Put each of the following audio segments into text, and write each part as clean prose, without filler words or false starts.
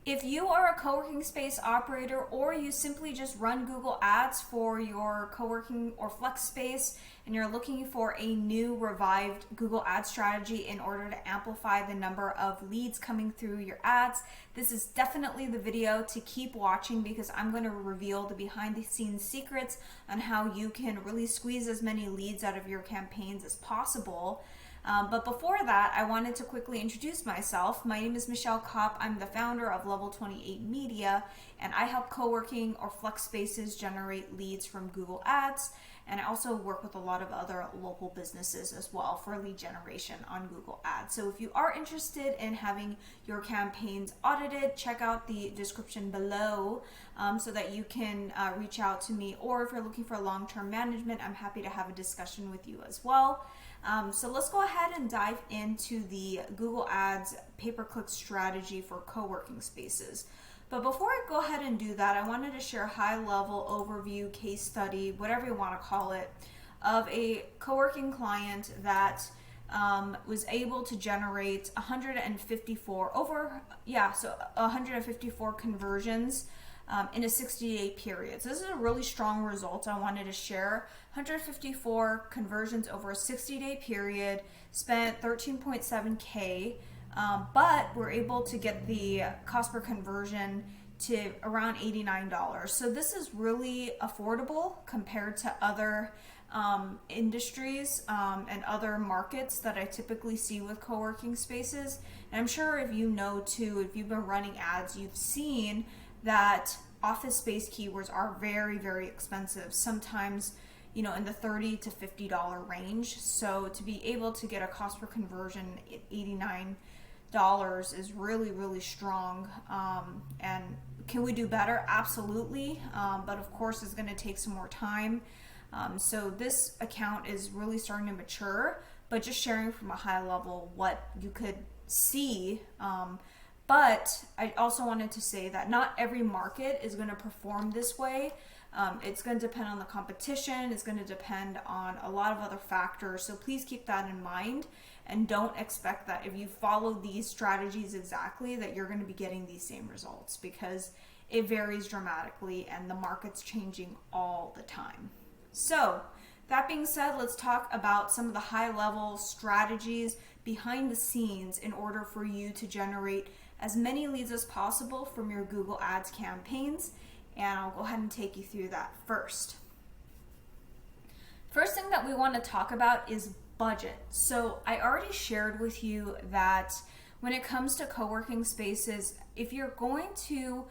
If you are a co-working space operator or you simply just run Google Ads for your co-working or flex space and you're looking for a new revived Google Ad strategy in order to amplify the number of leads coming through your ads, this is definitely the video to keep watching, because I'm going to reveal the behind the scenes secrets on how you can really squeeze as many leads out of your campaigns as possible. But before that, I wanted to quickly introduce myself. My name is Michelle Kopp. I'm the founder of Level 28 Media, and I help co-working or flex spaces generate leads from Google Ads. And I also work with a lot of other local businesses as well for lead generation on Google Ads. So if you are interested in having your campaigns audited, check out the description below so that you can reach out to me. Or if you're looking for long-term management, I'm happy to have a discussion with you as well. So let's go ahead and dive into the Google Ads pay-per-click strategy for co-working spaces. But before I go ahead and do that, I wanted to share a high-level overview, case study, whatever you want to call it, of a co-working client that was able to generate 154 conversions in a 60-day period. So this is a really strong result I wanted to share. 154 conversions over a 60-day period, spent 13.7K, but we're able to get the cost per conversion to around $89. So this is really affordable compared to other industries and other markets that I typically see with co-working spaces. And I'm sure if you know too, if you've been running ads, you've seen that office space keywords are very, very expensive. Sometimes, in the $30 to $50 range. So to be able to get a cost per conversion at $89 is really, really strong. And can we do better? Absolutely. But of course, it's going to take some more time. So this account is really starting to mature, but just sharing from a high level what you could see. But I also wanted to say that not every market is going to perform this way. It's going to depend on the competition. It's going to depend on a lot of other factors. So please keep that in mind, and don't expect that if you follow these strategies exactly that you're going to be getting these same results, because it varies dramatically and the market's changing all the time. So that being said, let's talk about some of the high-level strategies behind the scenes in order for you to generate as many leads as possible from your Google Ads campaigns. And I'll go ahead and take you through that first. First thing that we want to talk about is budget. So I already shared with you that when it comes to co-working spaces, if you're going to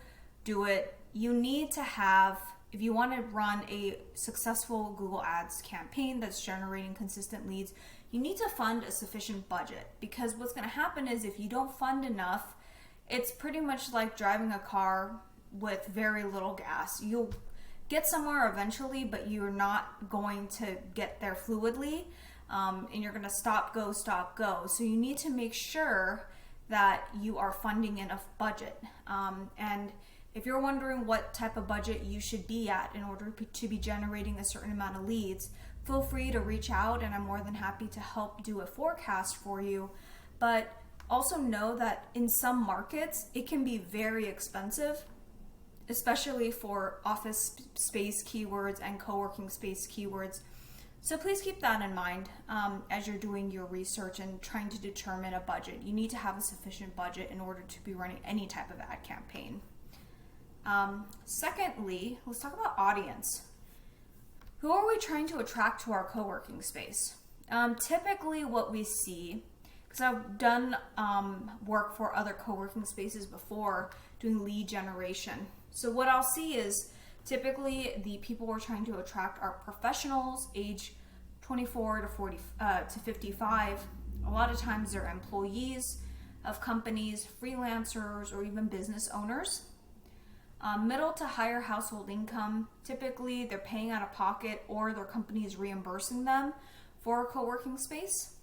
do it, you need to have, if you want to run a successful Google Ads campaign that's generating consistent leads, you need to fund a sufficient budget, because what's going to happen is if you don't fund enough, it's pretty much like driving a car with very little gas. You'll get somewhere eventually, but you're not going to get there fluidly, and you're going to stop, go. So you need to make sure that you are funding enough budget. And if you're wondering what type of budget you should be at in order to be generating a certain amount of leads, feel free to reach out, and I'm more than happy to help do a forecast for you. But also know that in some markets, it can be very expensive, especially for office space keywords and co-working space keywords. So please keep that in mind as you're doing your research and trying to determine a budget. You need to have a sufficient budget in order to be running any type of ad campaign. Secondly, let's talk about audience. Who are we trying to attract to our co-working space? Typically what we see, because I've done work for other co-working spaces before doing lead generation. So what I'll see is typically the people we're trying to attract are professionals, age 24 to 55. A lot of times they're employees of companies, freelancers, or even business owners. Middle to higher household income, typically they're paying out of pocket or their company is reimbursing them for a co-working space.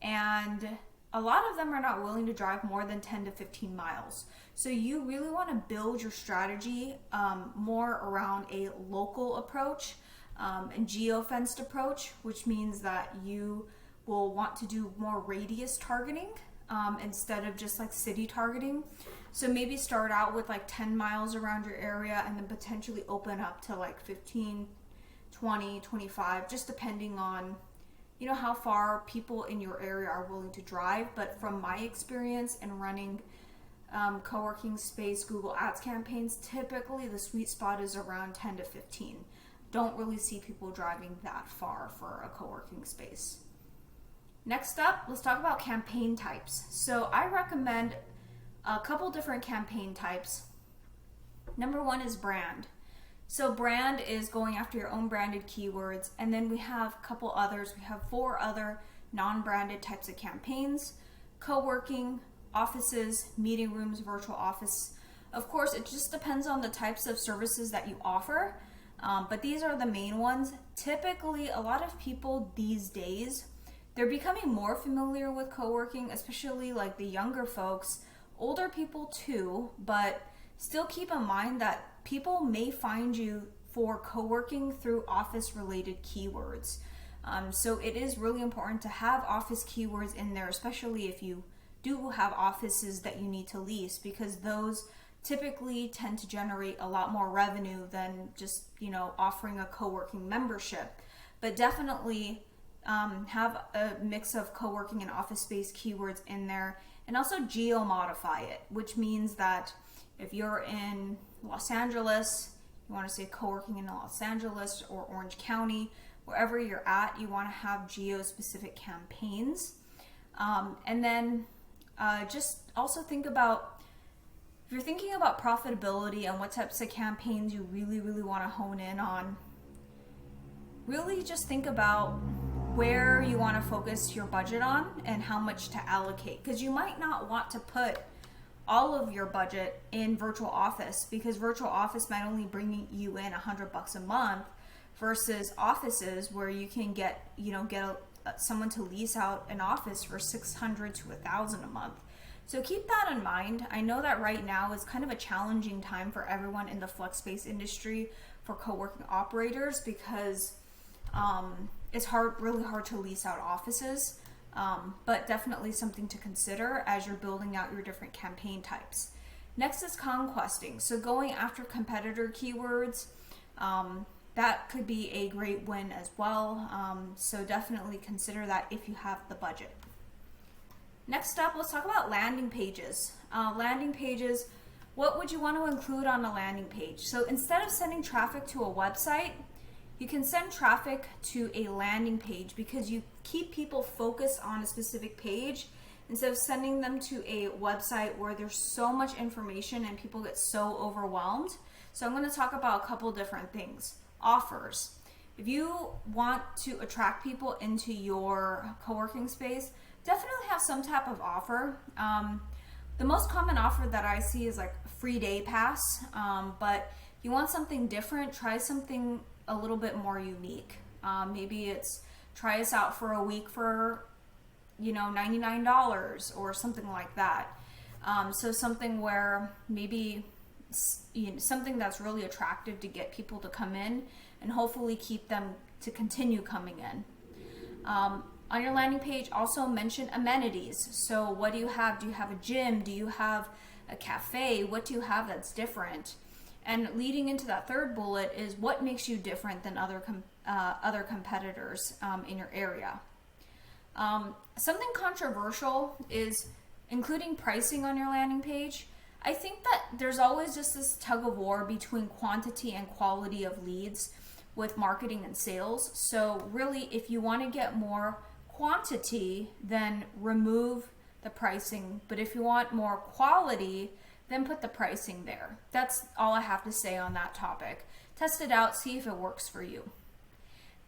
And a lot of them are not willing to drive more than 10 to 15 miles. So you really want to build your strategy more around a local approach and geo-fenced approach, which means that you will want to do more radius targeting instead of just like city targeting. So maybe start out with like 10 miles around your area and then potentially open up to like 15, 20, 25, just depending on, you know, how far people in your area are willing to drive. But from my experience in running co-working space Google Ads campaigns, typically the sweet spot is around 10 to 15. Don't really see people driving that far for a co-working space. Next up, let's talk about campaign types. So I recommend a couple different campaign types. Number one is brand. So brand is going after your own branded keywords, and then we have a couple others. We have 4 other non-branded types of campaigns: co-working, offices, meeting rooms, virtual office. Of course, it just depends on the types of services that you offer, but these are the main ones. Typically, a lot of people these days, they're becoming more familiar with co-working, especially like the younger folks, older people too, but still keep in mind that people may find you for co-working through office-related keywords. So it is really important to have office keywords in there, especially if you do have offices that you need to lease, because those typically tend to generate a lot more revenue than just, you know, offering a co-working membership. But definitely have a mix of co-working and office space keywords in there, and also geo-modify it, which means that if you're in Los Angeles, you want to say co-working in Los Angeles or Orange County, wherever you're at, you want to have geo-specific campaigns. And then just also think about, if you're thinking about profitability and what types of campaigns you really want to hone in on, really just think about where you want to focus your budget on and how much to allocate, because you might not want to put all of your budget in virtual office, because virtual office might only bring you in $100 a month versus offices where you can get someone to lease out an office for $600 to $1,000 a month. So keep that in mind. I know that right now is kind of a challenging time for everyone in the flex space industry for co-working operators, because it's really hard to lease out offices. But definitely something to consider as you're building out your different campaign types. Next is conquesting. So going after competitor keywords, that could be a great win as well. So definitely consider that if you have the budget. Next up, let's talk about landing pages. Landing pages, what would you want to include on a landing page? So instead of sending traffic to a website, you can send traffic to a landing page, because you keep people focused on a specific page instead of sending them to a website where there's so much information and people get so overwhelmed. So I'm going to talk about a couple different things. Offers. If you want to attract people into your co-working space, definitely have some type of offer. The most common offer that I see is like a free day pass, but if you want something different, try something a little bit more unique. Maybe it's try us out for a week for $99 or something like that. So something where maybe something that's really attractive to get people to come in and hopefully keep them to continue coming in. On your landing page, also mention amenities. So what do you have? Do you have a gym? Do you have a cafe? What do you have that's different? And leading into that third bullet is what makes you different than other competitors in your area. Something controversial is including pricing on your landing page. I think that there's always just this tug of war between quantity and quality of leads with marketing and sales. So really, if you want to get more quantity, then remove the pricing. But if you want more quality, then put the pricing there. That's all I have to say on that topic. Test it out, see if it works for you.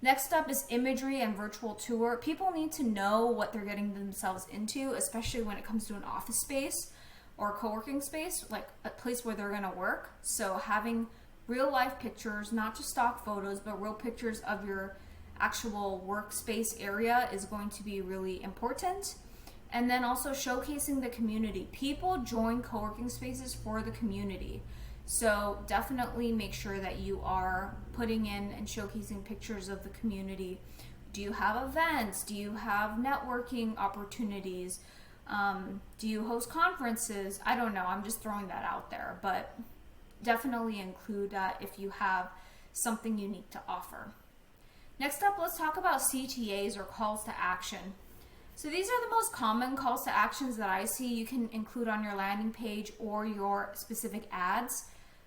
Next up is imagery and virtual tour. People need to know what they're getting themselves into, especially when it comes to an office space or a co-working space, like a place where they're going to work. So having real life pictures, not just stock photos, but real pictures of your actual workspace area is going to be really important. And then also showcasing the community. People join co-working spaces for the community. So definitely make sure that you are putting in and showcasing pictures of the community. Do you have events? Do you have networking opportunities? Do you host conferences? I don't know. I'm just throwing that out there, but definitely include that if you have something unique to offer. Next up, let's talk about CTAs, or calls to action. So these are the most common calls to actions that I see you can include on your landing page or your specific ads.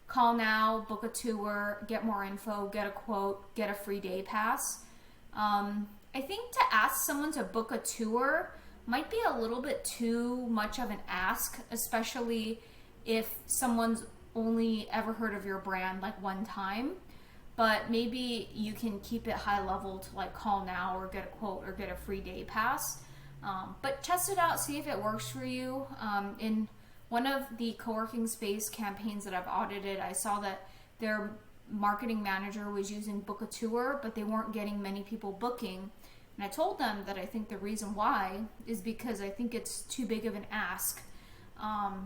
Call now, book a tour, get more info, get a quote, get a free day pass. I think to ask someone to book a tour might be a little bit too much of an ask, especially if someone's only ever heard of your brand like one time. But maybe you can keep it high level to like call now or get a quote or get a free day pass. But test it out, see if it works for you. In one of the co-working space campaigns that I've audited, I saw that their marketing manager was using book a tour, but they weren't getting many people booking. And I told them that I think the reason why is because I think it's too big of an ask.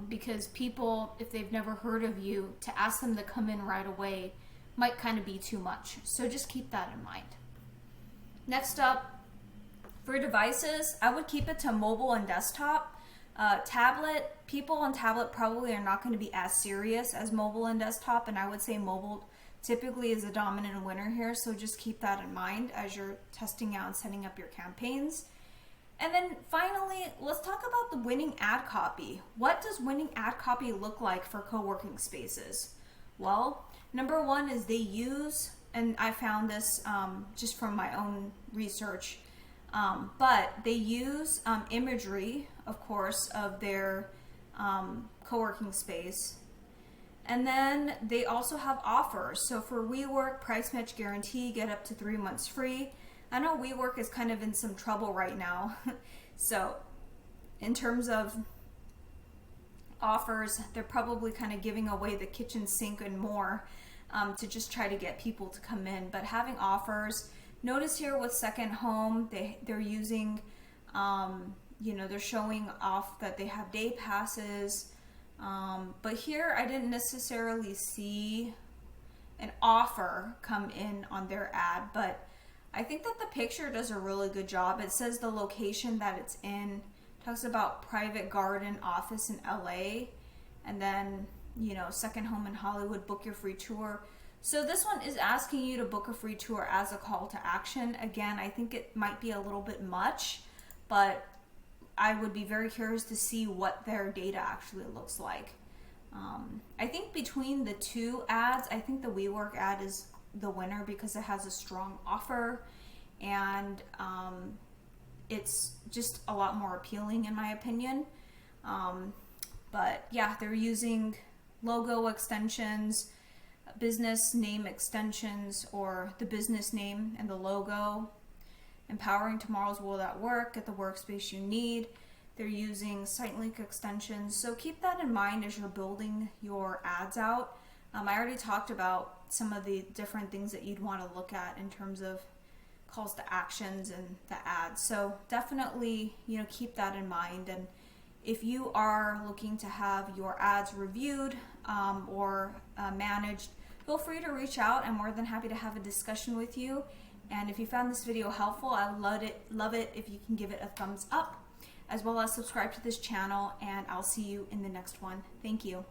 Because people, if they've never heard of you, to ask them to come in right away might kind of be too much. So just keep that in mind. Next up, for devices, I would keep it to mobile and desktop. Tablet, people on tablet probably are not going to be as serious as mobile and desktop, and I would say mobile typically is a dominant winner here, so just keep that in mind as you're testing out and setting up your campaigns. And then finally, let's talk about the winning ad copy. What does winning ad copy look like for co-working spaces? Well, number one is they use, and I found this just from my own research, but they use imagery, of course, of their co-working space. And then they also have offers. So for WeWork, price match guarantee, get up to 3 months free. I know WeWork is kind of in some trouble right now. So in terms of offers, they're probably kind of giving away the kitchen sink and more to just try to get people to come in. But having offers, notice here with Second Home, they're using, they're showing off that they have day passes. But here I didn't necessarily see an offer come in on their ad, but I think that the picture does a really good job. It says the location that it's in, talks about private garden office in LA, and then, Second Home in Hollywood, book your free tour. So this one is asking you to book a free tour as a call to action. Again, I think it might be a little bit much, but I would be very curious to see what their data actually looks like. I think between the two ads, I think the WeWork ad is the winner because it has a strong offer and it's just a lot more appealing in my opinion. But yeah, they're using logo extensions, business name extensions, or the business name and the logo. Empowering tomorrow's world at work, get the workspace you need. They're using site link extensions. So keep that in mind as you're building your ads out. I already talked about some of the different things that you'd want to look at in terms of calls to actions and the ads. So definitely, keep that in mind. And if you are looking to have your ads reviewed or managed, feel free to reach out. I'm more than happy to have a discussion with you. And if you found this video helpful, I would love it if you can give it a thumbs up, as well as subscribe to this channel, and I'll see you in the next one. Thank you.